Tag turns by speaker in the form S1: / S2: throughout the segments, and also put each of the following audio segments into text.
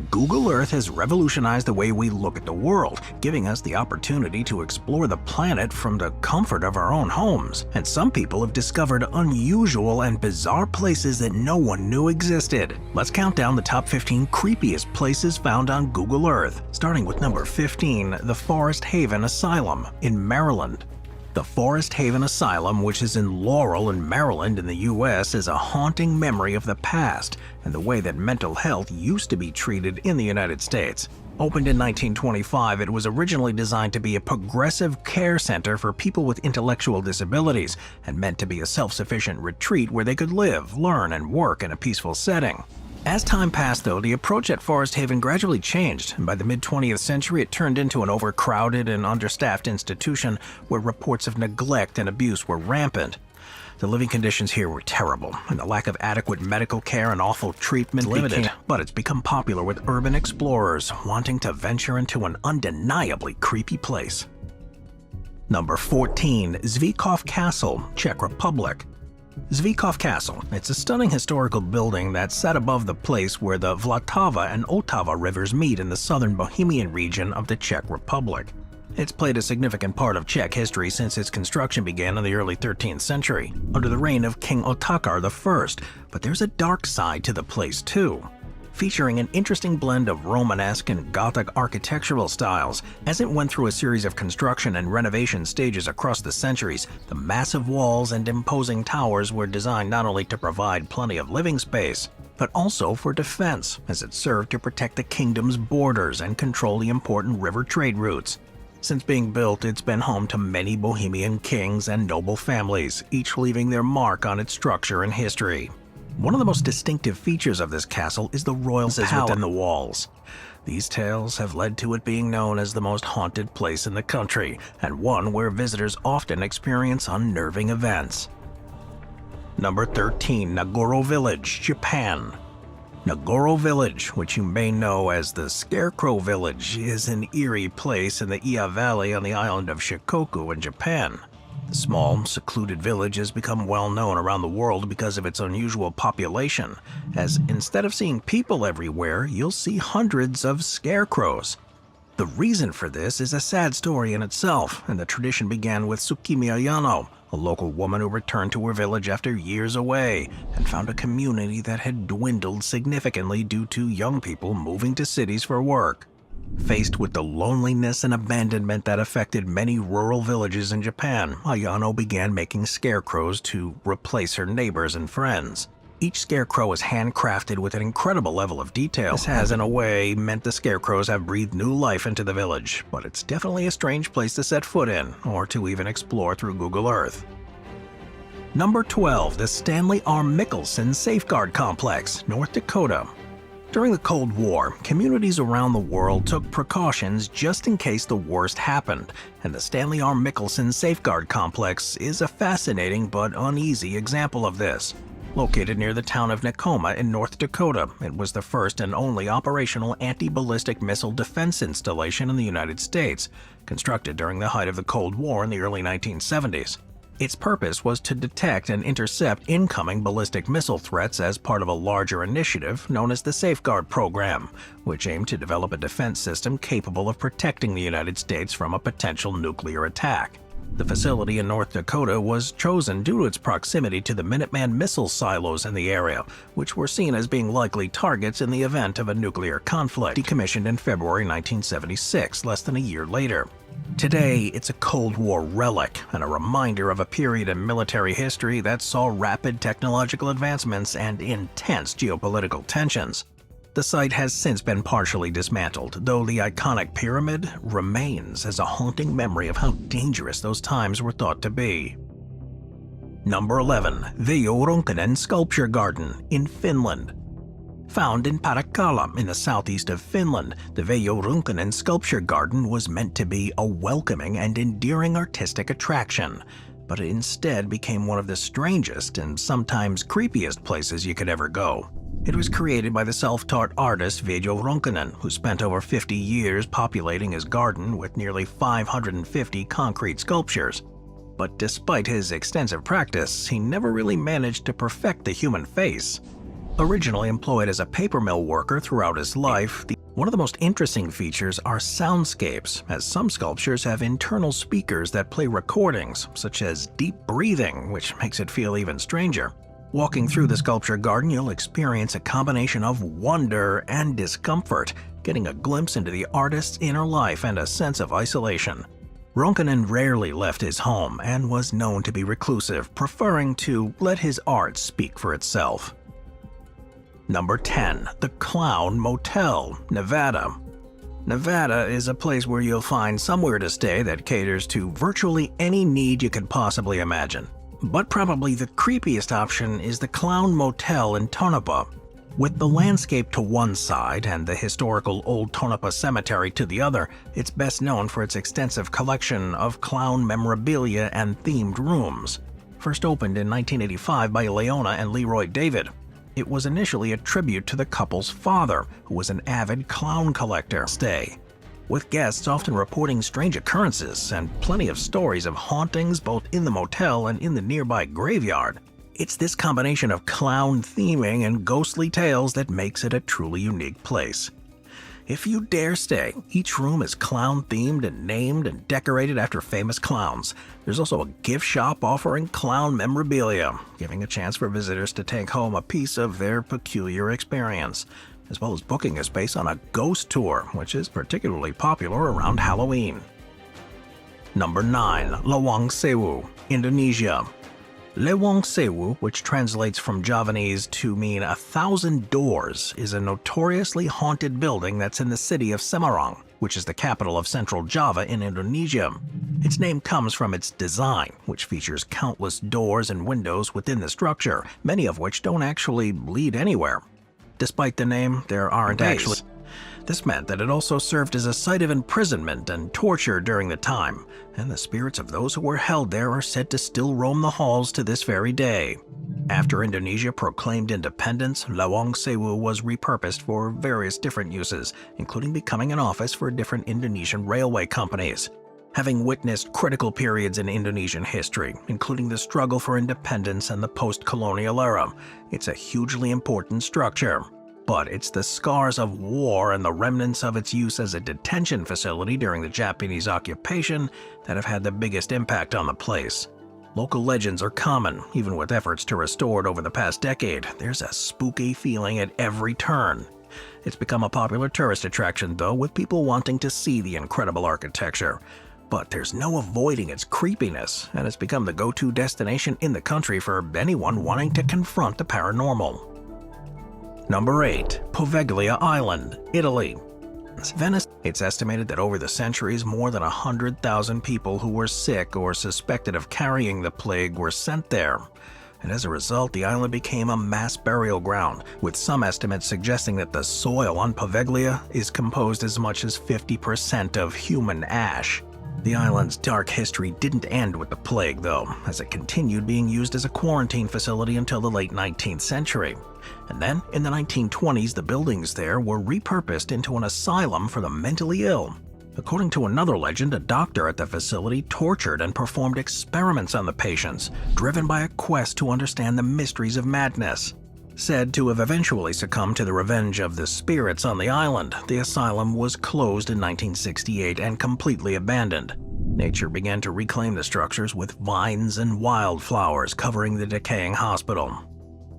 S1: Google Earth has revolutionized the way we look at the world, giving us the opportunity to explore the planet from the comfort of our own homes. And some people have discovered unusual and bizarre places that no one knew existed. Let's count down the top 15 creepiest places found on Google Earth, starting with number 15, the Forest Haven Asylum in Maryland. The Forest Haven Asylum, which is in Laurel in Maryland in the US, is a haunting memory of the past and the way that mental health used to be treated in the United States. Opened in 1925, it was originally designed to be a progressive care center for people with intellectual disabilities and meant to be a self-sufficient retreat where they could live, learn, and work in a peaceful setting. As time passed, though, the approach at Forest Haven gradually changed, and by the mid-20th century it turned into an overcrowded and understaffed institution where reports of neglect and abuse were rampant. The living conditions here were terrible, and the lack of adequate medical care and awful treatment limited, but it's become popular with urban explorers wanting to venture into an undeniably creepy place. Number 14. Zvikov Castle, Czech Republic. Zvikov Castle. It's a stunning historical building that sat above the place where the Vltava and Otava rivers meet in the southern Bohemian region of the Czech Republic. It's played a significant part of Czech history since its construction began in the early 13th century, under the reign of King Otakar I, but there's a dark side to the place too. Featuring an interesting blend of Romanesque and Gothic architectural styles. As it went through a series of construction and renovation stages across the centuries, the massive walls and imposing towers were designed not only to provide plenty of living space, but also for defense, as it served to protect the kingdom's borders and control the important river trade routes. Since being built, it's been home to many Bohemian kings and noble families, each leaving their mark on its structure and history. One of the most distinctive features of this castle is the royal palace within the walls. These tales have led to it being known as the most haunted place in the country, and one where visitors often experience unnerving events. Number 13. Nagoro Village, Japan. Nagoro Village, which you may know as the Scarecrow Village, is an eerie place in the Iya Valley on the island of Shikoku in Japan. The small, secluded village has become well known around the world because of its unusual population, as instead of seeing people everywhere, you'll see hundreds of scarecrows. The reason for this is a sad story in itself, and the tradition began with Tsukimi Ayano, a local woman who returned to her village after years away and found a community that had dwindled significantly due to young people moving to cities for work. Faced with the loneliness and abandonment that affected many rural villages in Japan, Ayano began making scarecrows to replace her neighbors and friends. Each scarecrow is handcrafted with an incredible level of detail. This has, in a way, meant the scarecrows have breathed new life into the village, but it's definitely a strange place to set foot in, or to even explore through Google Earth. Number 12. The Stanley R. Mickelson Safeguard Complex, North Dakota. During the Cold War, communities around the world took precautions just in case the worst happened, and the Stanley R. Mickelson Safeguard Complex is a fascinating but uneasy example of this. Located near the town of Nakoma in North Dakota, it was the first and only operational anti-ballistic missile defense installation in the United States, constructed during the height of the Cold War in the early 1970s. Its purpose was to detect and intercept incoming ballistic missile threats as part of a larger initiative known as the Safeguard Program, which aimed to develop a defense system capable of protecting the United States from a potential nuclear attack. The facility in North Dakota was chosen due to its proximity to the Minuteman missile silos in the area, which were seen as being likely targets in the event of a nuclear conflict, decommissioned in February 1976, less than a year later. Today, it's a Cold War relic and a reminder of a period in military history that saw rapid technological advancements and intense geopolitical tensions. The site has since been partially dismantled, though the iconic pyramid remains as a haunting memory of how dangerous those times were thought to be. Number 11. Veijo Ronkainen Sculpture Garden in Finland. Found in Parakkala in the southeast of Finland, the Veijo Ronkainen Sculpture Garden was meant to be a welcoming and endearing artistic attraction, but it instead became one of the strangest and sometimes creepiest places you could ever go. It was created by the self-taught artist Veijo Ronkainen, who spent over 50 years populating his garden with nearly 550 concrete sculptures. But despite his extensive practice, he never really managed to perfect the human face. Originally employed as a paper mill worker throughout his life, the One of the most interesting features are soundscapes, as some sculptures have internal speakers that play recordings, such as deep breathing, which makes it feel even stranger. Walking through the sculpture garden, you'll experience a combination of wonder and discomfort, getting a glimpse into the artist's inner life and a sense of isolation. Ronkanen rarely left his home and was known to be reclusive, preferring to let his art speak for itself. Number 10. The Clown Motel, Nevada. Nevada is a place where you'll find somewhere to stay that caters to virtually any need you could possibly imagine. But probably the creepiest option is the Clown Motel in Tonopah. With the landscape to one side and the historical Old Tonopah Cemetery to the other, it's best known for its extensive collection of clown memorabilia and themed rooms. First opened in 1985 by Leona and Leroy David, it was initially a tribute to the couple's father, who was an avid clown collector. With guests often reporting strange occurrences and plenty of stories of hauntings both in the motel and in the nearby graveyard. It's this combination of clown theming and ghostly tales that makes it a truly unique place. If you dare stay, each room is clown-themed and named and decorated after famous clowns. There's also a gift shop offering clown memorabilia, giving a chance for visitors to take home a piece of their peculiar experience, as well as booking a space on a ghost tour, which is particularly popular around Halloween. Number 9. Lawang Sewu, Indonesia. Lawang Sewu, which translates from Javanese to mean 1,000 doors, is a notoriously haunted building that's in the city of Semarang, which is the capital of Central Java in Indonesia. Its name comes from its design, which features countless doors and windows within the structure, many of which don't actually lead anywhere. Despite the name, there aren't actually. This meant that it also served as a site of imprisonment and torture during the time, and the spirits of those who were held there are said to still roam the halls to this very day. After Indonesia proclaimed independence, Lawang Sewu was repurposed for various different uses, including becoming an office for different Indonesian railway companies. Having witnessed critical periods in Indonesian history, including the struggle for independence and the post-colonial era, it's a hugely important structure. But it's the scars of war and the remnants of its use as a detention facility during the Japanese occupation that have had the biggest impact on the place. Local legends are common, even with efforts to restore it over the past decade. There's a spooky feeling at every turn. It's become a popular tourist attraction, though, with people wanting to see the incredible architecture. But there's no avoiding its creepiness, and it's become the go-to destination in the country for anyone wanting to confront the paranormal. Number 8. Poveglia Island, Italy. Venice. It's estimated that over the centuries, more than 100,000 people who were sick or suspected of carrying the plague were sent there. And as a result, the island became a mass burial ground, with some estimates suggesting that the soil on Poveglia is composed as much as 50% of human ash. The island's dark history didn't end with the plague, though, as it continued being used as a quarantine facility until the late 19th century. And then, in the 1920s, the buildings there were repurposed into an asylum for the mentally ill. According to another legend, a doctor at the facility tortured and performed experiments on the patients, driven by a quest to understand the mysteries of madness. Said to have eventually succumbed to the revenge of the spirits on the island, the asylum was closed in 1968 and completely abandoned. Nature began to reclaim the structures with vines and wildflowers covering the decaying hospital.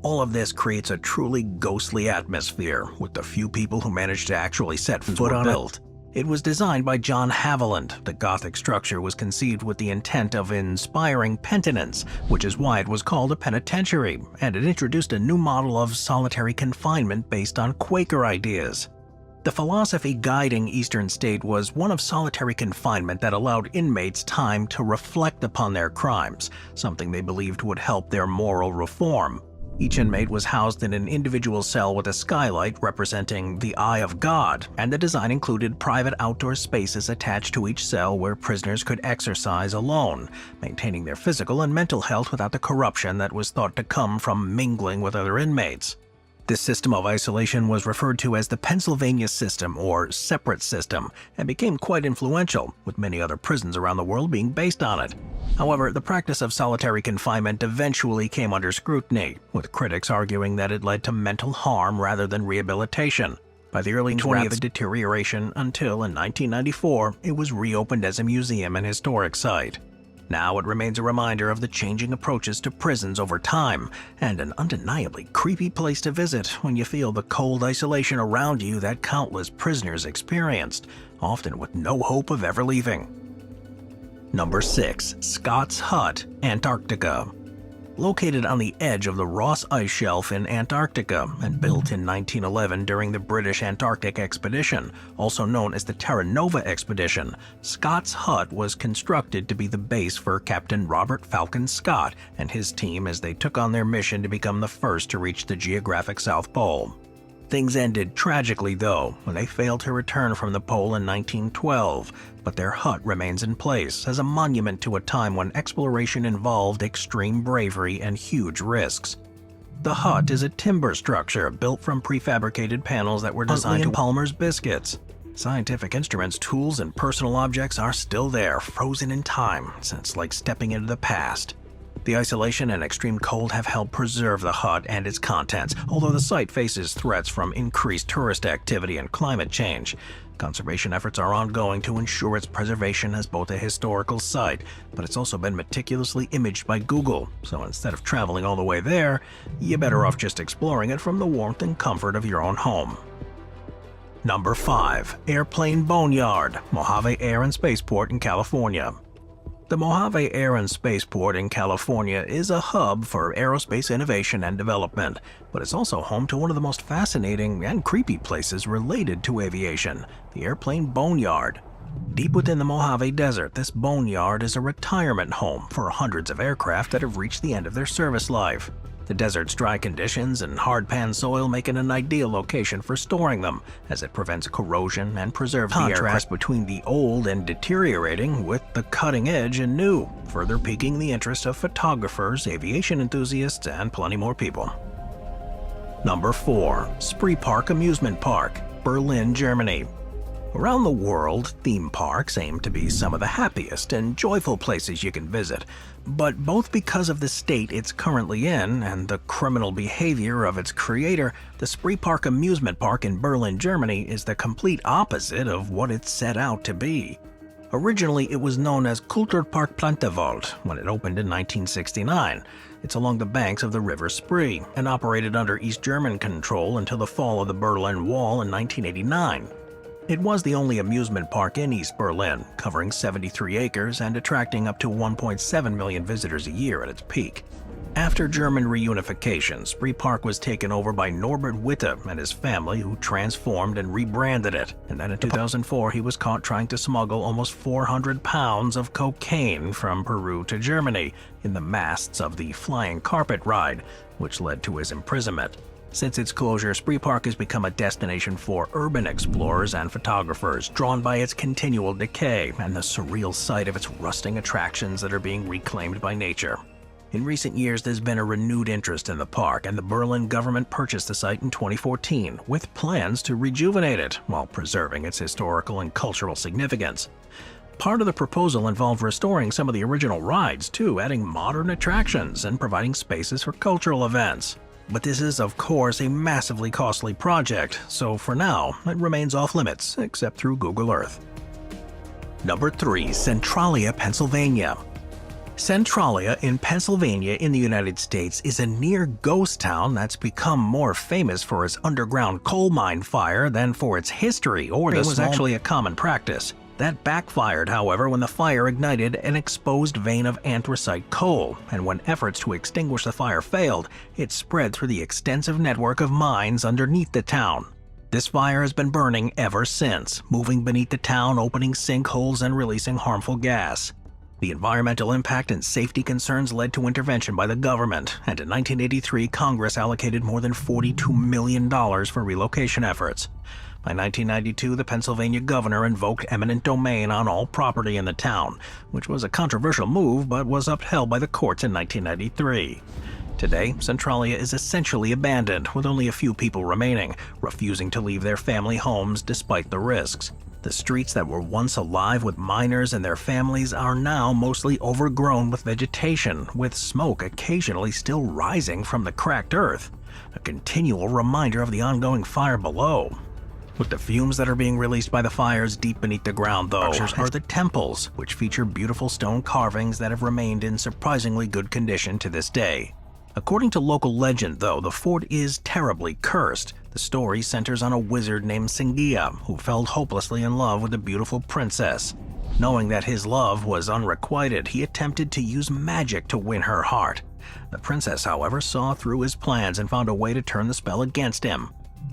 S1: All of this creates a truly ghostly atmosphere, with the few people who managed to actually set foot on it. It was designed by John Haviland. The Gothic structure was conceived with the intent of inspiring penitence, which is why it was called a penitentiary, and it introduced a new model of solitary confinement based on Quaker ideas. The philosophy guiding Eastern State was one of solitary confinement that allowed inmates time to reflect upon their crimes, something they believed would help their moral reform. Each inmate was housed in an individual cell with a skylight representing the Eye of God, and the design included private outdoor spaces attached to each cell where prisoners could exercise alone, maintaining their physical and mental health without the corruption that was thought to come from mingling with other inmates. This system of isolation was referred to as the Pennsylvania System, or Separate System, and became quite influential, with many other prisons around the world being based on it. However, the practice of solitary confinement eventually came under scrutiny, with critics arguing that it led to mental harm rather than rehabilitation. By the early 20th, rapid deterioration until in 1994 it was reopened as a museum and historic site. Now it remains a reminder of the changing approaches to prisons over time, and an undeniably creepy place to visit when you feel the cold isolation around you that countless prisoners experienced, often with no hope of ever leaving. Number 6. Scott's Hut, Antarctica. Located on the edge of the Ross Ice Shelf in Antarctica and built in 1911 during the British Antarctic Expedition, also known as the Terra Nova Expedition, Scott's Hut was constructed to be the base for Captain Robert Falcon Scott and his team as they took on their mission to become the first to reach the geographic South Pole. Things ended tragically, though, when they failed to return from the pole in 1912, but their hut remains in place as a monument to a time when exploration involved extreme bravery and huge risks. The hut is a timber structure built from prefabricated panels that were designed to Palmer's biscuits. Scientific instruments, tools, and personal objects are still there, frozen in time, so it's like stepping into the past. The isolation and extreme cold have helped preserve the hut and its contents, although the site faces threats from increased tourist activity and climate change. Conservation efforts are ongoing to ensure its preservation as both a historical site, but it's also been meticulously imaged by Google, so instead of traveling all the way there, you're better off just exploring it from the warmth and comfort of your own home. Number 5. Airplane Boneyard, Mojave Air and Spaceport in California. The Mojave Air and Spaceport in California is a hub for aerospace innovation and development, but it's also home to one of the most fascinating and creepy places related to aviation, the Airplane Boneyard. Deep within the Mojave Desert, this boneyard is a retirement home for hundreds of aircraft that have reached the end of their service life. The desert's dry conditions and hard pan soil make it an ideal location for storing them, as it prevents corrosion and preserves the contrast between the old and deteriorating with the cutting edge and new, further piquing the interest of photographers, aviation enthusiasts, and plenty more people. Number 4. Spree Park Amusement Park, Berlin, Germany. Around the world, theme parks aim to be some of the happiest and joyful places you can visit, but both because of the state it's currently in and the criminal behavior of its creator, the Spree Park Amusement Park in Berlin, Germany is the complete opposite of what it's set out to be. Originally, it was known as Kulturpark Plantewald when it opened in 1969. It's along the banks of the River Spree and operated under East German control until the fall of the Berlin Wall in 1989. It was the only amusement park in East Berlin, covering 73 acres and attracting up to 1.7 million visitors a year at its peak. After German reunification, Spree Park was taken over by Norbert Witte and his family, who transformed and rebranded it. And then in 2004, he was caught trying to smuggle almost 400 pounds of cocaine from Peru to Germany in the masts of the Flying Carpet ride, which led to his imprisonment. Since its closure, Spree Park has become a destination for urban explorers and photographers, drawn by its continual decay and the surreal sight of its rusting attractions that are being reclaimed by nature. In recent years, there's been a renewed interest in the park, and the Berlin government purchased the site in 2014, with plans to rejuvenate it while preserving its historical and cultural significance. Part of the proposal involved restoring some of the original rides, too, adding modern attractions and providing spaces for cultural events. But this is, of course, a massively costly project, so for now, it remains off-limits, except through Google Earth. Number 3. Centralia, Pennsylvania. Centralia in Pennsylvania in the United States is a near ghost town that's become more famous for its underground coal mine fire than for its history, or this was actually a common practice. That backfired, however, when the fire ignited an exposed vein of anthracite coal, and when efforts to extinguish the fire failed, it spread through the extensive network of mines underneath the town. This fire has been burning ever since, moving beneath the town, opening sinkholes and releasing harmful gas. The environmental impact and safety concerns led to intervention by the government, and in 1983, Congress allocated more than $42 million for relocation efforts. By 1992, the Pennsylvania governor invoked eminent domain on all property in the town, which was a controversial move but was upheld by the courts in 1993. Today, Centralia is essentially abandoned, with only a few people remaining, refusing to leave their family homes despite the risks. The streets that were once alive with miners and their families are now mostly overgrown with vegetation, with smoke occasionally still rising from the cracked earth, a continual reminder of the ongoing fire below. With the fumes that are being released by the fires deep beneath the ground, though, are the temples, which feature beautiful stone carvings that have remained in surprisingly good condition to this day. According to local legend, though, the fort is terribly cursed. The story centers on a wizard named Singia, who fell hopelessly in love with a beautiful princess. Knowing that his love was unrequited, he attempted to use magic to win her heart. The princess, however, saw through his plans and found a way to turn the spell against him.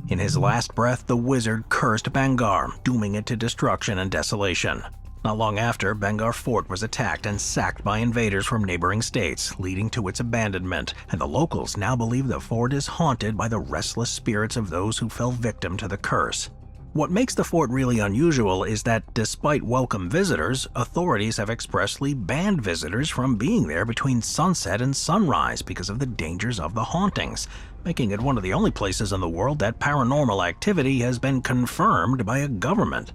S1: In his last breath, the wizard cursed Bangar, dooming it to destruction and desolation. Not long after, Bangar Fort was attacked and sacked by invaders from neighboring states, leading to its abandonment, and the locals now believe the fort is haunted by the restless spirits of those who fell victim to the curse. What makes the fort really unusual is that, despite welcome visitors, authorities have expressly banned visitors from being there between sunset and sunrise because of the dangers of the hauntings, making it one of the only places in the world that paranormal activity has been confirmed by a government.